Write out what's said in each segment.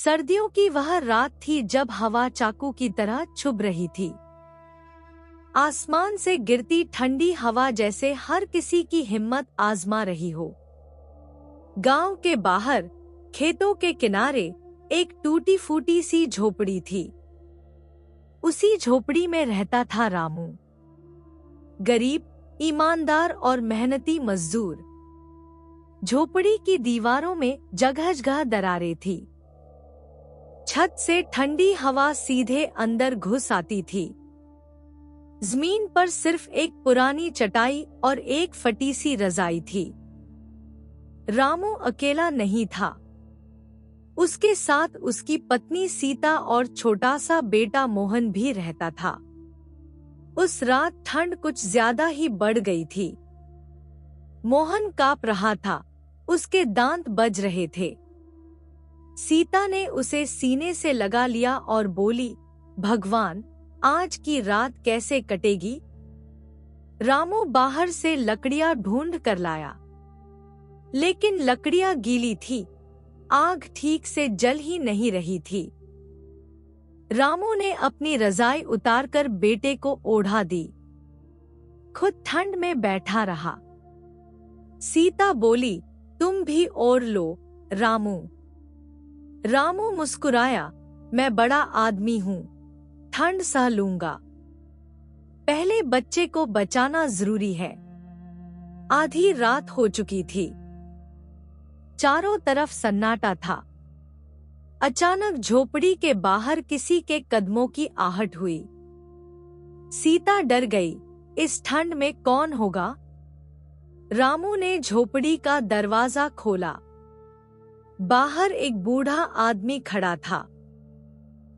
सर्दियों की वह रात थी जब हवा चाकू की तरह चुभ रही थी। आसमान से गिरती ठंडी हवा जैसे हर किसी की हिम्मत आजमा रही हो। गांव के बाहर खेतों के किनारे एक टूटी फूटी सी झोपड़ी थी। उसी झोपड़ी में रहता था रामू, गरीब, ईमानदार और मेहनती मजदूर। झोपड़ी की दीवारों में जगह-जगह दरारें थी। छत से ठंडी हवा सीधे अंदर घुस आती थी। जमीन पर सिर्फ एक पुरानी चटाई और एक फटी सी रजाई थी। रामू अकेला नहीं था। उसके साथ उसकी पत्नी सीता और छोटा सा बेटा मोहन भी रहता था। उस रात ठंड कुछ ज्यादा ही बढ़ गई थी। मोहन कांप रहा था, उसके दांत बज रहे थे। सीता ने उसे सीने से लगा लिया और बोली, भगवान, आज की रात कैसे कटेगी? रामू बाहर से लकड़ियां ढूंढ कर लाया, लेकिन लकड़ियां गीली थी, आग ठीक से जल ही नहीं रही थी। रामू ने अपनी रजाई उतारकर बेटे को ओढ़ा दी, खुद ठंड में बैठा रहा। सीता बोली, तुम भी ओढ़ लो रामू। रामू मुस्कुराया, मैं बड़ा आदमी हूँ, ठंड सह लूंगा। पहले बच्चे को बचाना जरूरी है। आधी रात हो चुकी थी। चारों तरफ सन्नाटा था। अचानक झोपड़ी के बाहर किसी के कदमों की आहट हुई। सीता डर गई, इस ठंड में कौन होगा? रामू ने झोपड़ी का दरवाजा खोला। बाहर एक बूढ़ा आदमी खड़ा था।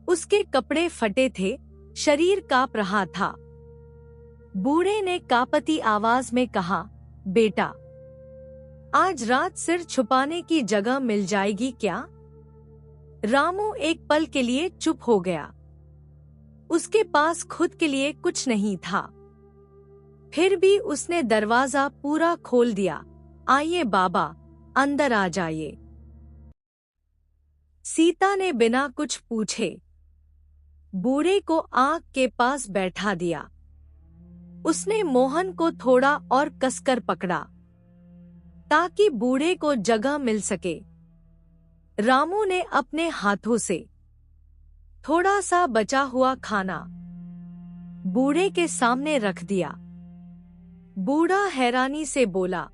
उसके कपड़े फटे थे, शरीर कांप रहा था। बूढ़े ने कांपती आवाज में कहा, बेटा, आज रात सिर छुपाने की जगह मिल जाएगी क्या? रामू एक पल के लिए चुप हो गया। उसके पास खुद के लिए कुछ नहीं था। फिर भी उसने दरवाजा पूरा खोल दिया। आइए बाबा, अंदर आ जाइए। सीता ने बिना कुछ पूछे बूढ़े को आग के पास बैठा दिया। उसने मोहन को थोड़ा और कसकर पकड़ा ताकि बूढ़े को जगह मिल सके। रामू ने अपने हाथों से थोड़ा सा बचा हुआ खाना बूढ़े के सामने रख दिया। बूढ़ा हैरानी से बोला,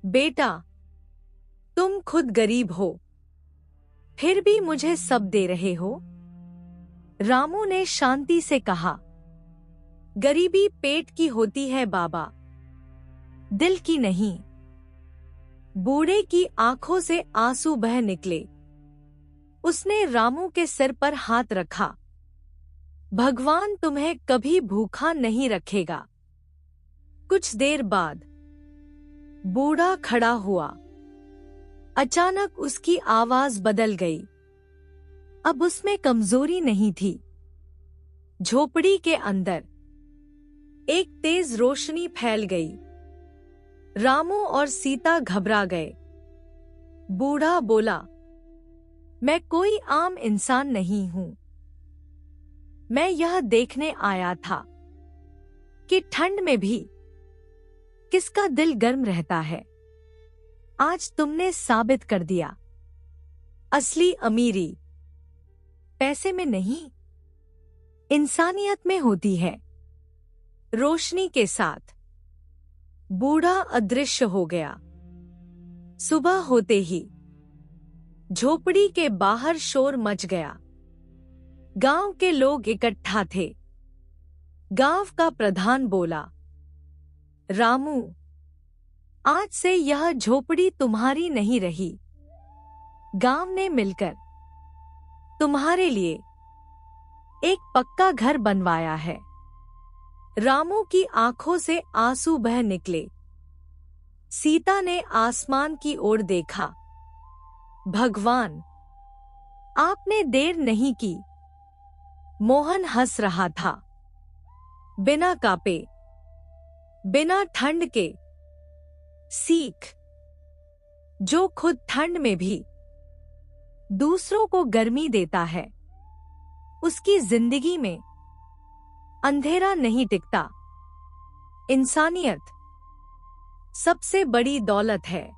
बेटा, तुम खुद गरीब हो, फिर भी मुझे सब दे रहे हो? रामू ने शांति से कहा, गरीबी पेट की होती है बाबा, दिल की नहीं। बूढ़े की आंखों से आंसू बह निकले। उसने रामू के सिर पर हाथ रखा। भगवान तुम्हें कभी भूखा नहीं रखेगा। कुछ देर बाद बूढ़ा खड़ा हुआ। अचानक उसकी आवाज बदल गई। अब उसमें कमजोरी नहीं थी। झोपड़ी के अंदर एक तेज रोशनी फैल गई। रामू और सीता घबरा गए। बूढ़ा बोला, मैं कोई आम इंसान नहीं हूं। मैं यह देखने आया था कि ठंड में भी किसका दिल गर्म रहता है। आज तुमने साबित कर दिया, असली अमीरी पैसे में नहीं, इंसानियत में होती है। रोशनी के साथ बूढ़ा अदृश्य हो गया। सुबह होते ही झोपड़ी के बाहर शोर मच गया। गांव के लोग इकट्ठा थे। गांव का प्रधान बोला, रामू, आज से यह झोपड़ी तुम्हारी नहीं रही। गांव ने मिलकर तुम्हारे लिए एक पक्का घर बनवाया है। रामू की आंखों से आंसू बह निकले। सीता ने आसमान की ओर देखा। भगवान, आपने देर नहीं की। मोहन हंस रहा था। बिना कांपे, बिना ठंड के। सीख, जो खुद ठंड में भी दूसरों को गर्मी देता है। उसकी जिंदगी में अंधेरा नहीं टिकता। इंसानियत सबसे बड़ी दौलत है।